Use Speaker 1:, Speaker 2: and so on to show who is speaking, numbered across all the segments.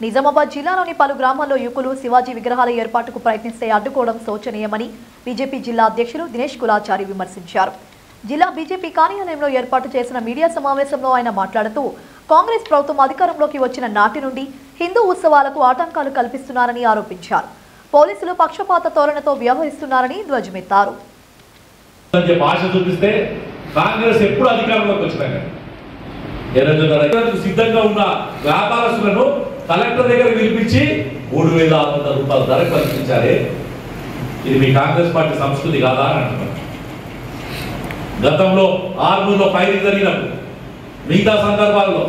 Speaker 1: నిజామాబాద్ జిల్లాలోని పలు గ్రామాల్లో యువకులు శివాజీ విగ్రహాల ఏర్పాటుకు ప్రయత్నిస్తే అడ్డుకోవడం శోచనీయమని బీజేపీ జిల్లా అధ్యక్షులు దినేష్ కులాచారి విమర్శించారు. జిల్లా బీజేపీ కార్యాలయంలో ఏర్పాటు చేసిన మీడియా సమావేశంలో ఆయన మాట్లాడుతూ కాంగ్రెస్ ప్రభుత్వం అధికారంలోకి వచ్చిన నాటి నుండి హిందూ ఉత్సవాలకు ఆటంకాలు కల్పిస్తున్నారని ఆరోపించారు. పోలీసులు పక్షపాత ధోరణితో వ్యవహరిస్తున్నారని ధ్వజమెత్తారు.
Speaker 2: కాంగ్రెస్ ఎప్పుడు అధికారంలోకి వచ్చినాక సిద్ధంగా ఉన్న వ్యాపారస్తులను కలెక్టర్ దగ్గర పిలిపించి 3,600 రూపాయల ధర కల్పించారే, ఇది మీ కాంగ్రెస్ పార్టీ సంస్కృతి కాదా అని అంటున్నారు. గతంలో ఆర్మూర్లో ఫైరింగ్ జరిగినప్పుడు మిగతా సందర్భాల్లో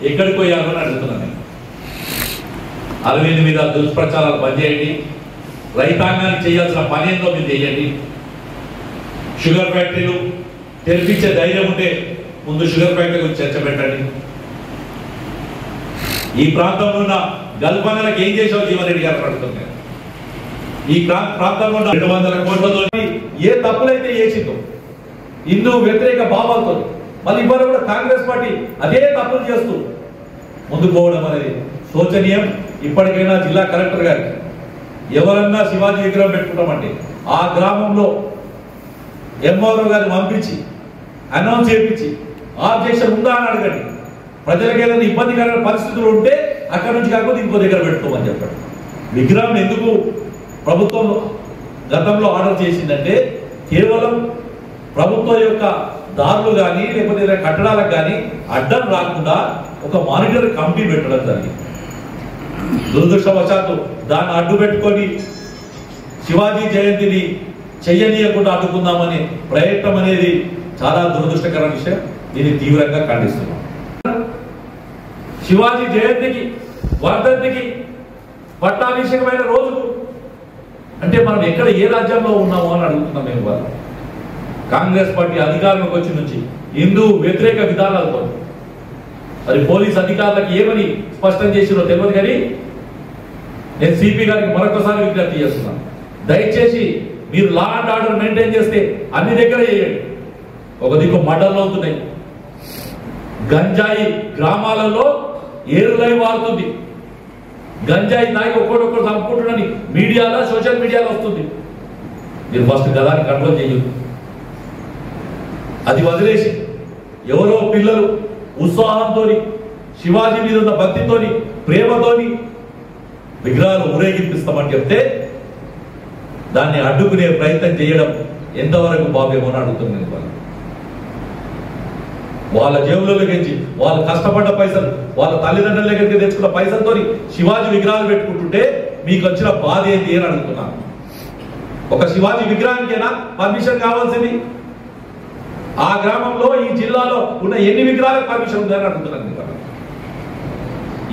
Speaker 2: ఎక్కడికి పోయారు అని అడుగుతున్నాను. అరవింద్ మీద దుష్ప్రచారాలు బంద్ చేయండి, రైతాంగానికి చేయాల్సిన పని ఏందో మీరు చేయండి. షుగర్ ఫ్యాక్టరీలు తెరిపించే ధైర్యం ఉంటే ముందు షుగర్ ఫ్యాక్టరీ గురించి చర్చ పెట్టండి. ఈ ప్రాంతంలో ఉన్న గల్పనలకు ఏం చేసావు జీవన్ రెడ్డి గారు అడుగుతున్నారు. ఈ ప్రాంతంలో ఉన్న 200 కోట్లతో ఏ తప్పులైతే చేసిందో హిందూ వ్యతిరేక భావాలతో మళ్ళీ ఇవాళ కూడా కాంగ్రెస్ పార్టీ అదే తప్పులు చేస్తూ ముందుకు పోవడం అనేది శోచనీయం. ఇప్పటికైనా జిల్లా కలెక్టర్ గారికి ఎవరన్నా శివాజీ విగ్రహం పెట్టుకుంటామంటే ఆ గ్రామంలో ఎంఆర్ఓ గారిని పంపించి అనౌన్స్ చేయించి ఆబ్జెక్షన్ ఉందా అని అడగండి. ప్రజలకు ఏదైనా ఇబ్బందికరమైన పరిస్థితులు ఉంటే అక్కడ నుంచి కాకపోతే ఇంకో దగ్గర పెట్టుకోమని చెప్పండి. విగ్రహం ఎందుకు ప్రభుత్వం గతంలో ఆర్డర్ చేసిందంటే కేవలం ప్రభుత్వం యొక్క దారులు కానీ లేకపోతే కట్టడాలకు కానీ అడ్డం రాకుండా ఒక మానిటరీ కమిటీ పెట్టడం జరిగింది. దురదృష్టవశాత్తు దాన్ని అడ్డు పెట్టుకొని శివాజీ జయంతిని చెయ్యనీయకుండా అడ్డుకుందామనే ప్రయత్నం అనేది చాలా దురదృష్టకర విషయం. దీన్ని తీవ్రంగా ఖండిస్తున్నాం. శివాజీ జయంతికి వర్ధంతికి పట్టాభిషేకమైన రోజుకు అంటే మనం ఎక్కడ ఏ రాజ్యంలో ఉన్నామో అని అడుగుతున్నాం. మేము వాళ్ళు కాంగ్రెస్ పార్టీ అధికారంలోకి వచ్చి నుంచి హిందూ వ్యతిరేక విధానాలతో మరి పోలీస్ అధికారులకు ఏమని స్పష్టం చేసిరో తెలియదు. కానీ నేను సిపి గారికి మరొకసారి విజ్ఞప్తి చేస్తున్నాను, దయచేసి మీరు లా అండ్ ఆర్డర్ మెయింటైన్ చేస్తే అన్ని దగ్గర చేయండి. ఒక దిక్కు మర్డర్లు అవుతున్నాయి, గంజాయి గ్రామాలలో ఏరులై వారుతుంది, గంజాయి తాగి ఒక్కొక్కరు చంపుకుంటున్నని మీడియాలో సోషల్ మీడియాలో వస్తుంది. మీరు ఫస్ట్ గదాన్ని కంట్రోల్ చేయొద్దు. అది వదిలేసి ఎవరో పిల్లలు ఉత్సాహంతో శివాజీ మీద ఉన్న భక్తితోని ప్రేమతోని విగ్రహాలు ఊరేగిపిస్తామని చెప్తే దాన్ని అడ్డుకునే ప్రయత్నం చేయడం ఎంతవరకు భావ్యమో అని అడుగుతున్నాను. వాళ్ళ జేబులలోకి వాళ్ళు కష్టపడ్డ పైసలు వాళ్ళ తల్లిదండ్రుల దగ్గరికి తెచ్చుకున్న పైసలతో శివాజీ విగ్రహాలు పెట్టుకుంటుంటే మీకు వచ్చిన బాధ ఏంటి అని అడుగుతున్నాను. ఒక శివాజీ విగ్రహానికైనా పర్మిషన్ కావాల్సింది. ఆ గ్రామంలో ఈ జిల్లాలో ఉన్న ఎన్ని విగ్రహాలకు పర్మిషన్ ఉందని అడుగుతున్నాను.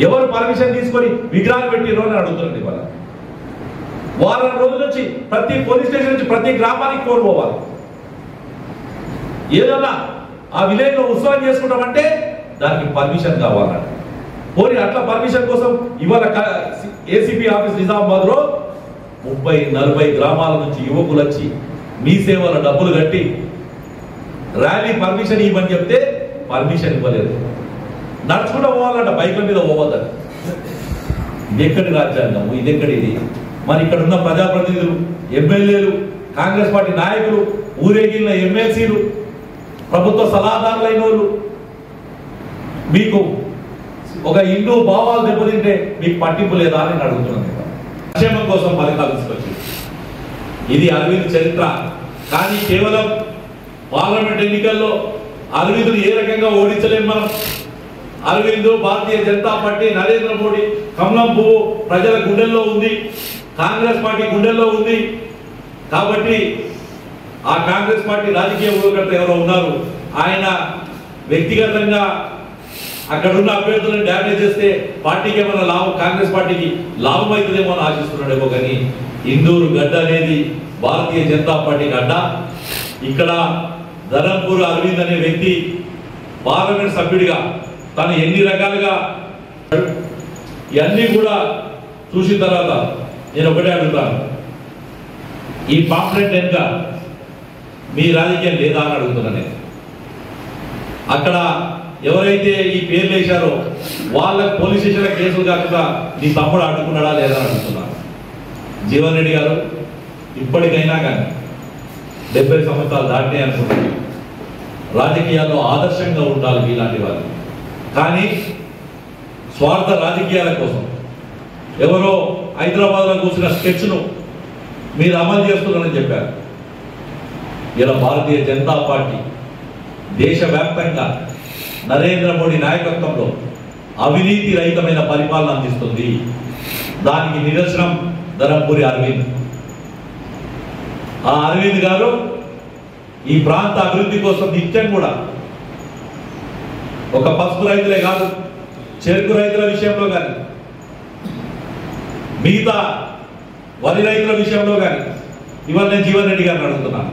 Speaker 2: ఎవరు పర్మిషన్ తీసుకొని విగ్రహాలు పెట్టిరో అని అడుగుతున్నాను. ఇవాళ వారం రోజుల నుంచి ప్రతి పోలీస్ స్టేషన్ నుంచి ప్రతి గ్రామానికి కోరుకోవాలి. ఏదన్నా ఆ విలేజ్ లో ఉత్సవం చేసుకుంటామంటే దానికి పర్మిషన్ కావాలంట. పోనీ అట్లా పర్మిషన్ కోసం ఇవాళ ఏసీపీ ఆఫీస్ నిజామాబాద్ లో 30-40 గ్రామాల నుంచి యువకులు వచ్చి మీ సేవల డబ్బులు కట్టి ర్యాలీ పర్మిషన్ ఇవ్వని చెప్తే పర్మిషన్ ఇవ్వలేదు. నడుచుకుంటూ పోవాలంట, బైక్ల మీద పోవద్దంట. ఇది ఎక్కడి రాజ్యాంగం, ఇది ఎక్కడిది? మరి ఇక్కడ ఉన్న ప్రజాప్రతినిధులు, ఎమ్మెల్యేలు, కాంగ్రెస్ పార్టీ నాయకులు, ఊరేగిన ఎమ్మెల్సీలు, ప్రభుత్వ సలహాదారులైన వాళ్ళు మీకు ఒక హిందూ భావాలు దెబ్బతింటే మీకు పట్టింపు లేదా అని అడుగుతున్నాను. సంక్షేమం కోసం పథకాలు తీసుకొచ్చి ఇది అరవింద్ చరిత్ర. కానీ కేవలం పార్లమెంట్ ఎన్నికల్లో అరవింద్ను ఏ రకంగా ఓడించలేము మనం. అరవింద్, భారతీయ జనతా పార్టీ, నరేంద్ర మోడీ కమలం పువ్వు ప్రజల గుండెల్లో ఉంది, కాంగ్రెస్ పార్టీ గుండెల్లో ఉంది. కాబట్టి ఆ కాంగ్రెస్ పార్టీ రాజకీయ ఊరుకర్త ఎవరో ఉన్నారు, ఆయన వ్యక్తిగతంగా అక్కడ ఉన్న అభ్యర్థులను డ్యామేజ్ చేస్తే పార్టీకి ఏమైనా లాభం, కాంగ్రెస్ పార్టీకి లాభం అవుతుందేమో అని ఆశిస్తున్నాడేమో. కానీ ఇందూరు గడ్డ అనేది భారతీయ జనతా పార్టీ గడ్డ. ఇక్కడ ధరంపూర్ అరవింద్ అనే వ్యక్తి పార్లమెంట్ సభ్యుడిగా తను ఎన్ని రకాలుగా ఇవన్నీ కూడా చూసిన తర్వాత నేను ఒకటే అడుగుతాను, ఈ పాంప్లెట్ వెనుక మీ రాజకీయం లేదా అని అడుగుతున్నాను. అక్కడ ఎవరైతే ఈ పేర్లు వేశారో వాళ్ళకి పోలీస్ స్టేషన్ల కేసులు కాకుండా నీ తమ్ముడు అడ్డుకున్నాడా లేదా అని అడుగుతున్నాను. జీవన్ రెడ్డి గారు ఇప్పటికైనా కానీ 70 సంవత్సరాలు దాటినే అనుకుంటున్నాను, రాజకీయాల్లో ఆదర్శంగా ఉండాలి ఇలాంటి వాళ్ళు. కానీ స్వార్థ రాజకీయాల కోసం ఎవరో హైదరాబాద్లో కూర్చున్న స్కెచ్ను మీరు అమలు చేస్తున్నారని చెప్పారు. ఇలా భారతీయ జనతా పార్టీ దేశవ్యాప్తంగా నరేంద్ర మోడీ నాయకత్వంలో అవినీతి రహితమైన పరిపాలన అందిస్తుంది. దానికి నిదర్శనం ధరంపూరి అరవింద్. ఆ అరవింద్ గారు ఈ ప్రాంత అభివృద్ధి కోసం నిత్యం కూడా ఒక పసుపు రైతులే కాదు, చెరుకు రైతుల విషయంలో కానీ, మిగతా వరి రైతుల విషయంలో కానీ ఇవాళ నేను జీవన్ రెడ్డి గారిని అడుగుతున్నాను.